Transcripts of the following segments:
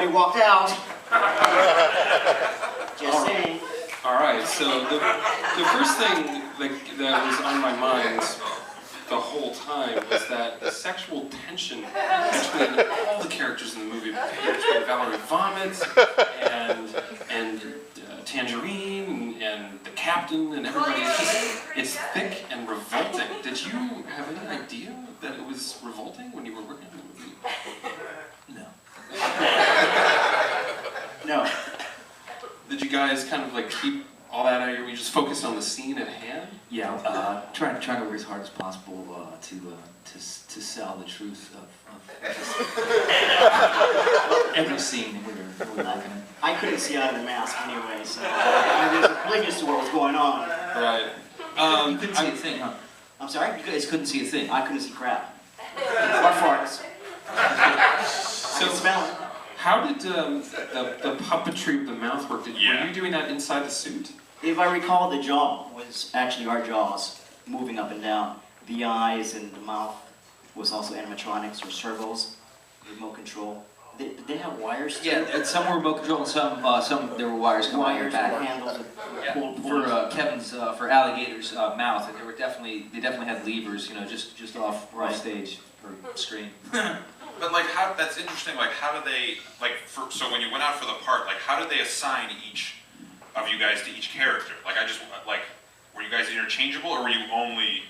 everybody walked out. Just saying. All right, so the first thing that was on my mind the whole time was that the sexual tension between all the characters in the movie, between Valerie Vomit and Tangerine and the captain and everybody. It's thick and revolting. Did you have any idea that it was revolting when you were working on the movie? No. No. Did you guys kind of like keep all that out of you just focus on the scene at hand? Yeah, trying to work as hard as possible to sell the truth of every scene that we're working in. I couldn't see out of the mask anyway, so I was oblivious to what was going on. Right. You couldn't see a thing, huh? I'm sorry? You guys couldn't see a thing. I couldn't see crap. Or farts. I could smell it. How did the puppetry of the mouth work? Were you doing that inside the suit? If I recall, the jaw was actually our jaws moving up and down. The eyes and the mouth was also animatronics or servos, remote control. They have wires too? Yeah, and some were remote control, and some there were wires coming out Wires the back. or handles that pulled For Kevin's for Alligator's mouth, and they definitely had levers, you know, just off stage or screen. But like, that's interesting. Like, how do they so when you went out for the part, like, how did they assign each of you guys to each character? Like, were you guys interchangeable, or were you only?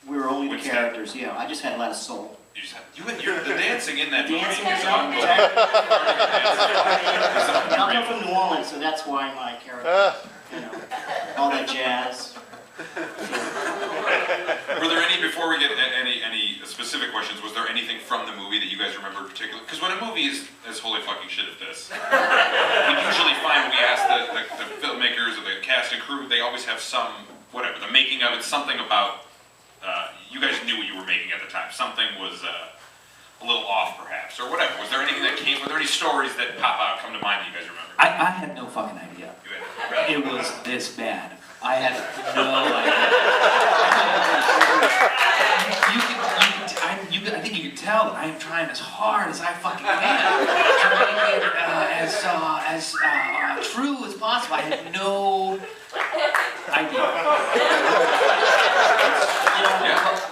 We were only the Winston? Characters. Yeah, I just had a lot of soul. The dancing in that movie Dancing is is unbelievable. I'm from New Orleans, so that's why my character, you know, all that jazz. Were there any, before we get any specific questions, was there anything from the movie that you guys remember particularly? Because when a movie is as holy fucking shit as this, we usually find when we ask the filmmakers or the cast and crew, they always have some, whatever, the making of it, something about, you guys knew what you were making at the time. Something was a little off, perhaps, or whatever. Was there anything that came, were there any stories that pop out, come to mind that you guys remember? I had no fucking idea. It was this bad. I had no idea. I think you can tell that I am trying as hard as I fucking can to make it as true as possible. I had no idea.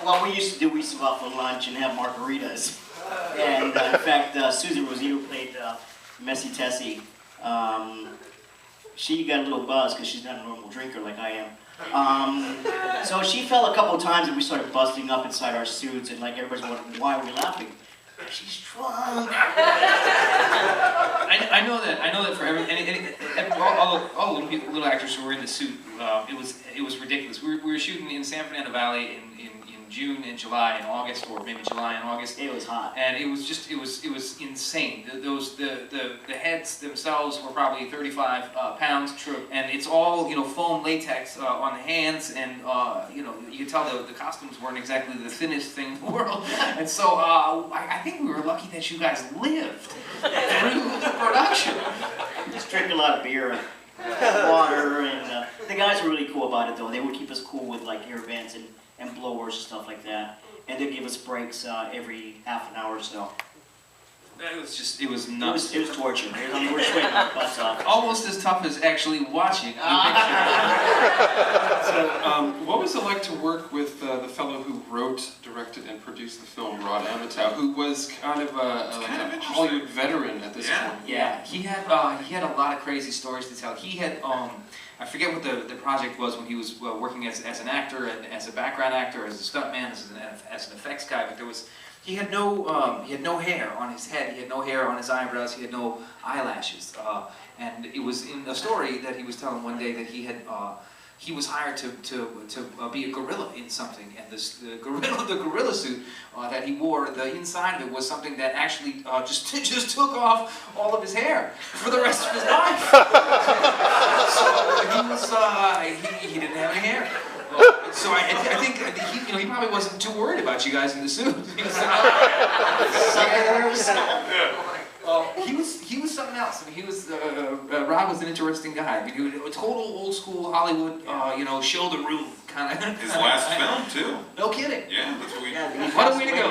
What we used to do, we used to go out for lunch and have margaritas. And in fact, Susie Rosito, who played Messy Tessie, she got a little buzz because she's not a normal drinker like I am. So she fell a couple of times and we started busting up inside our suits and like everybody's wondering, why are we laughing? She's drunk. I know that for all the little actors who were in the suit, it was ridiculous. We were shooting in San Fernando Valley in June and July and August, or maybe July and August. It was hot. And it was insane. The heads themselves were probably 35 pounds. True. And it's all, you know, foam latex on the hands, and you know, you can tell the costumes weren't exactly the thinnest thing in the world. And so I think we were lucky that you guys lived through the production. Just drank a lot of beer and water, and the guys were really cool about it though. They would keep us cool with like air vents and blowers and stuff like that. And they'd give us breaks every half an hour or so. It was nuts. It was torture. We're sweating our butts off. Almost as tough as actually watching the picture. So, what was it like to work with the fellow who wrote, directed, and produced the film, Rod Amatow, who was kind of a Hollywood veteran at this point? Yeah, he had a lot of crazy stories to tell. He had I forget what the project was when he was working as an actor, and as a background actor, as a stuntman, as an effects guy. But he had no hair on his head. He had no hair on his eyebrows. He had no eyelashes. And it was in a story that he was telling one day that he was hired to be a gorilla in something, and the gorilla suit that he wore, the inside of it was something that actually just took off all of his hair for the rest of his life. So he didn't have any hair. So I think he probably wasn't too worried about you guys in the suit. He was he was something else. I mean, he was Rob was an interesting guy. I mean, he was a total old school Hollywood, show the room kind of. His last film too. No kidding. Yeah, that's what we. What a way to go.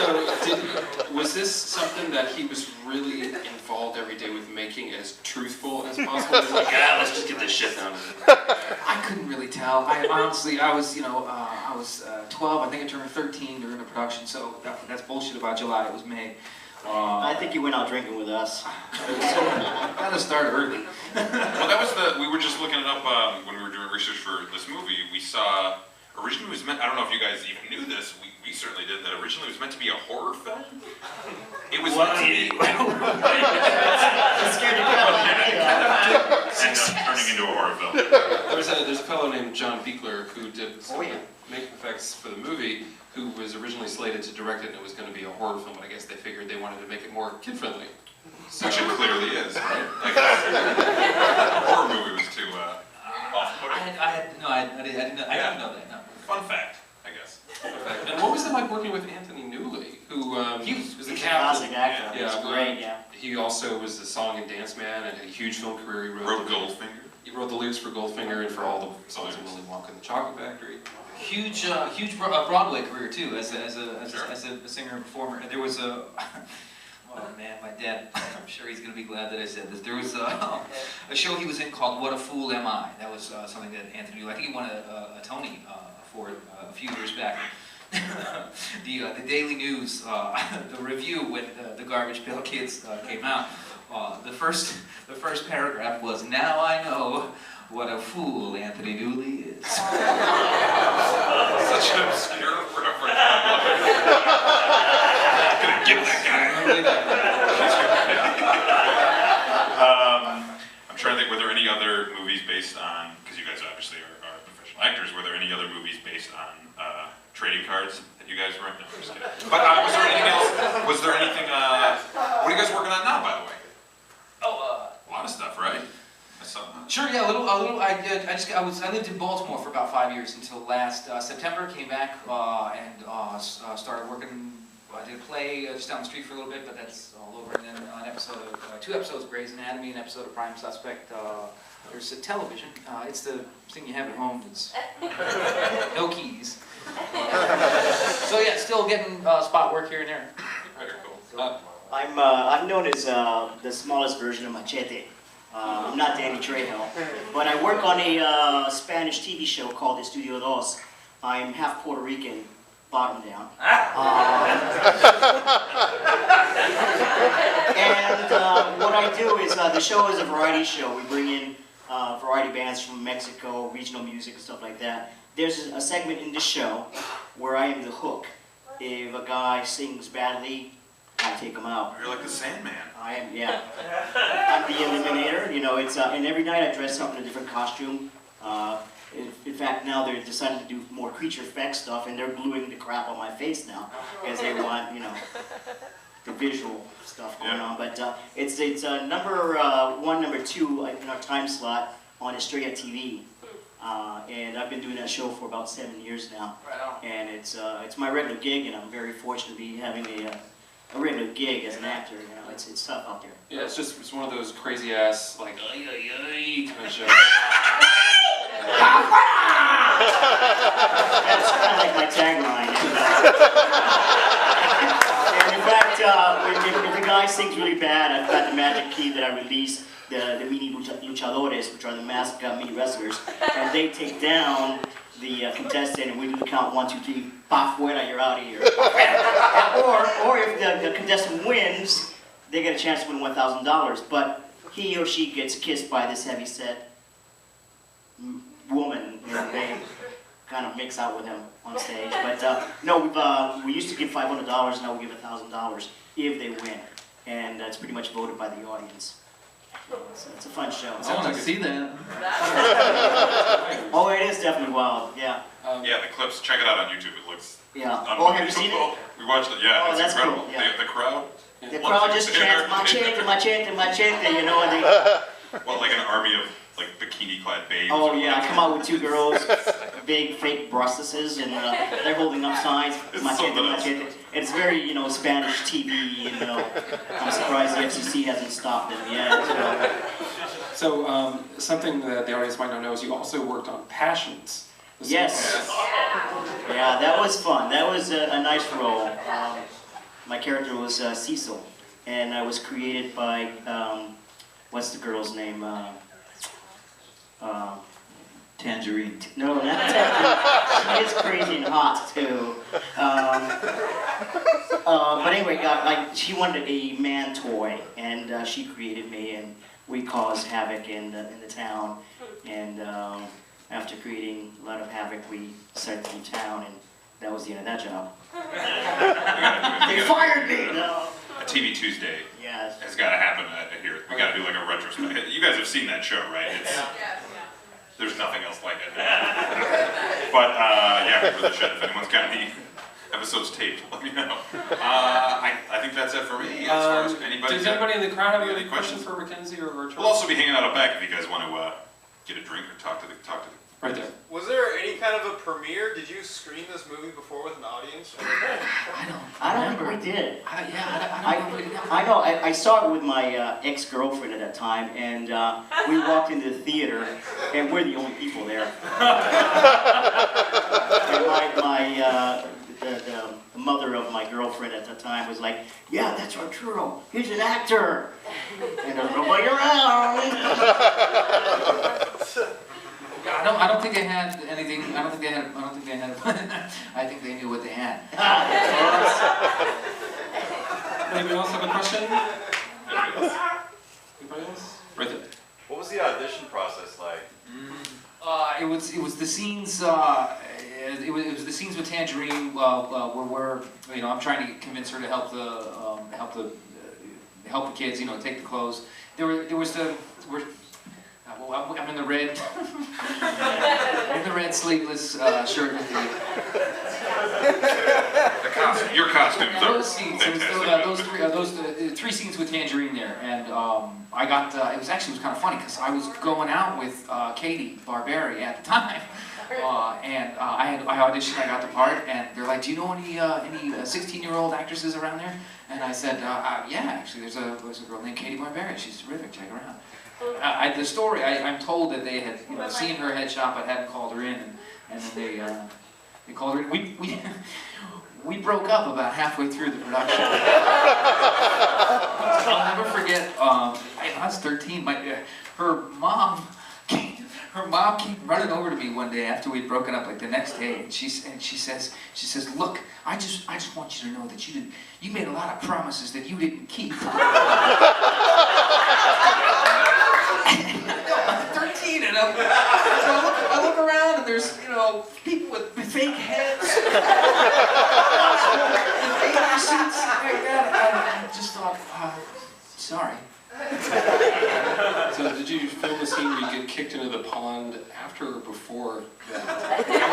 So honestly, I was, 12. I think I turned 13 during the production, so that's bullshit about July. It was May. I think you went out drinking with us. Gotta start early. Well, that was we were just looking it up when we were doing research for this movie. We saw, originally it was meant, I don't know if you guys even knew this, we certainly did, that originally it was meant to be a horror film. It was meant to be. I'm scared to go. Ended up turning into a horror film. There's a fellow named John Beekler who did some makeup effects for the movie, who was originally slated to direct it, and it was going to be a horror film, but I guess they figured they wanted to make it more kid-friendly. So, which it clearly is, right? Like, the horror movie was too off-putting. I didn't know that. No. Fun fact, I guess. And what was it like working with Anthony Newley, who He was the he's a captain? classic actor. Yeah, He's great, yeah. He also was a song and dance man and had a huge film career. He Wrote Goldfinger. He wrote the lyrics for Goldfinger and for all the songs in Willy Wonka and the Chocolate Factory. Huge Broadway career too, as a singer and performer. And there was a, oh man, my dad, I'm sure he's gonna be glad that I said this. There was a show he was in called What a Fool Am I? That was something that Anthony, I think he won a Tony for it a few years back. The Daily News, the review when the Garbage Pail Kids came out, the first paragraph was, "Now I know what a fool Anthony Newley is." Such an obscure reference. I'm gonna give that guy. I'm trying to think, were there any other movies based on, because you guys obviously are professional actors, were there any other movies based on trading cards that you guys were in? No, I'm just kidding. But was there anything else? Was there anything, what are you guys working on now, by the way? A lot of stuff, right? I saw that. Sure, yeah, a little. I lived in Baltimore for about 5 years until last September. Came back and started working. I did a play just down the street for a little bit, but that's all over. And then an episode of 2 episodes of Grey's Anatomy, an episode of Prime Suspect. There's a television. It's the thing you have at home. It's no keys. So yeah, still getting spot work here and there. Very cool. I'm known as the smallest version of Machete. I'm not Danny Trejo, but I work on a Spanish TV show called Estudio Dos. I'm half Puerto Rican, bottom down. And what I do is, the show is a variety show. We bring in variety bands from Mexico, regional music and stuff like that. There's a segment in the show where I am the hook. If a guy sings badly, I take him out. You're like the Sandman. I am, yeah. I'm the eliminator. You know, it's and every night I dress up in a different costume. In fact, now they're deciding to do more creature effects stuff, and they're gluing the crap on my face now because they want, the visual stuff going on. But it's number 1, number 2 in our time slot on Estrella TV. And I've been doing that show for about 7 years now. Right on. And it's my regular gig, and I'm very fortunate to be having a regular gig as an actor. It's tough out there. Yeah, it's one of those crazy ass like kind of shows. That's kind of like my tagline. And in fact, if the guy sings really bad, I've got the magic key that I release, the mini luchadores, which are the masked mini wrestlers, and they take down the contestant, and we do the count 1, 2, 3, pa fuera, you're out of here. or if the contestant wins, they get a chance to win $1,000, but he or she gets kissed by this heavy-set woman, and they kind of mix out with him on stage. But no, we used to give $500, now we give $1,000 if they win, and it's pretty much voted by the audience. It's a fun show. I want to see that. Oh, it is definitely wild. Yeah. Yeah, the clips. Check it out on YouTube. It looks. Yeah. Oh, have you seen it? We watched it. Yeah, Oh, it's that's incredible. cool, yeah. The crowd. The crowd just chants machete, machete, machete. And they. Well, like an army of like bikini-clad babes. Oh yeah, I come out with 2 girls, big fake breastises, and they're holding up signs. It's Machete, something else. machete. It's very, Spanish TV. I'm surprised the FCC hasn't stopped it yet. So something that the audience might not know is you also worked on Passions. Yes. Yeah, that was fun. That was a nice role. My character was Cecil, and I was created by, what's the girl's name? Tangerine. No, not that. She is crazy and hot too. But anyway, she wanted a man toy, and she created me, and we caused havoc in the town. And after creating a lot of havoc, we sent it to town, and that was the end of that job. They fired me. No. A TV Tuesday Yes. has got to happen here. We got to do like a retrospect. You guys have seen that show, right? There's nothing else like it. But yeah, for the shed. If anyone's got any episodes taped, let me know. I think that's it for me. As far as anybody. Does anybody in the crowd have any questions for Mackenzie or Arturo? We'll also be hanging out back if you guys want to get a drink or talk to the. Right there. Was there any kind of a premiere? Did you screen this movie before with an audience? I don't think we did. I don't know. I know. I saw it with my ex-girlfriend at that time, and we walked into the theater, and we're the only people there. And the mother of my girlfriend at the time was like, "Yeah, that's Arturo. He's an actor." And there's nobody around. I don't think they had anything. I don't think they had. I think they knew what they had. Anybody else have a question? Anybody else? Right there. What was the audition process like? It was the scenes. It was the scenes with Tangerine where I'm trying to convince her to help the kids. Take the clothes. I'm in the red, sleeveless shirt with Your costumes are those scenes. Those three scenes with Tangerine there, and I got. It was kind of funny because I was going out with Katie Barberi at the time, and I auditioned. I got the part, and they're like, "Do you know any 16-year-old actresses around there?" And I said, "Yeah, actually, there's a girl named Katie Barberi. She's terrific. Check her out." The story, I'm told that they had seen her headshot but hadn't called her in, and then they called her in. We broke up about halfway through the production. I'll never forget. I was 13. Her mom came running over to me one day after we'd broken up, like the next day, and she says, "Look, I just want you to know that you made a lot of promises that you didn't keep." I'm 13 and I look around and there's people with fake heads, bathing suits. I just thought, sorry. So did you film the scene where you get kicked into the pond after or before that? That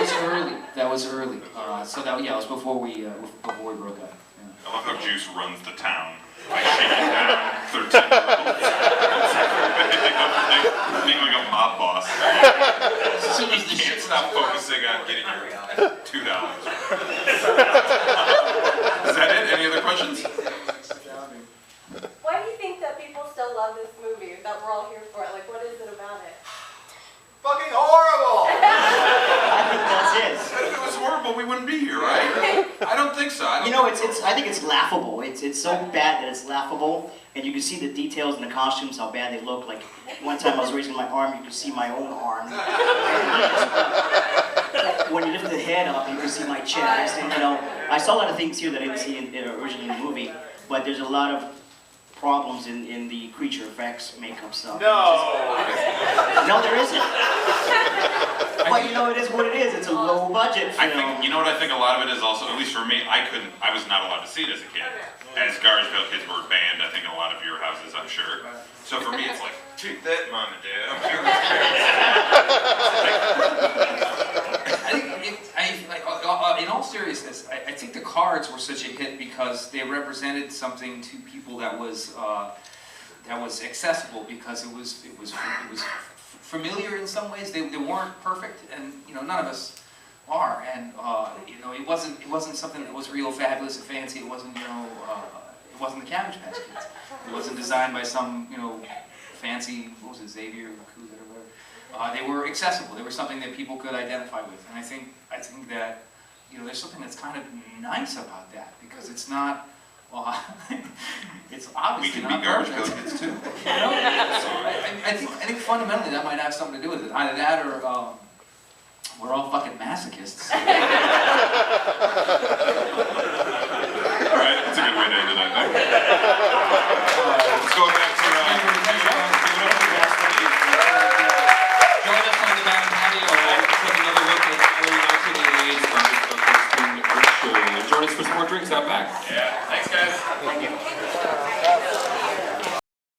was early. So it was before we broke up. I love how Juice runs the town by shaking down 13-year-olds. Being like a mob boss. So you can't stop focusing on getting your $2. Is that it? Any other questions? Why do you think that people still love this movie, that we're all here for it? Like, what is it about it? Fucking horrible! I think that's it. If it was horrible, we wouldn't be here, right? I don't think so. I think it's laughable. It's so bad that it's laughable, and you can see the details in the costumes, how bad they look. Like one time I was raising my arm, you could see my own arm. When you lift the head up, you can see my chest. And I saw a lot of things here that I didn't see originally in the movie, but there's a lot of problems in the creature effects makeup stuff. No! No, there isn't. But it is what it is. It's a low budget film. I think, what I think a lot of it is also, at least for me, I was not allowed to see it as a kid. As Garbage Pail Kids were banned, I think in a lot of your houses, I'm sure. So for me, it's like, take that, Mom and Dad. I'm sure in all seriousness, I think the cards were such a hit because they represented something to people that was accessible, because it was familiar in some ways. They weren't perfect, and none of us are, and it wasn't something that was real fabulous and fancy. It wasn't it wasn't the Cabbage Patch Kids. It wasn't designed by some fancy, what was it, Xavier or whatever. They were accessible. They were something that people could identify with, and I think that there's something that's kind of nice about that, because it's not. Well, it's obviously not Garbage Pail perfect. Kids too. I think fundamentally that might have something to do with it. Either that, or we're all fucking masochists. All right, that's a good way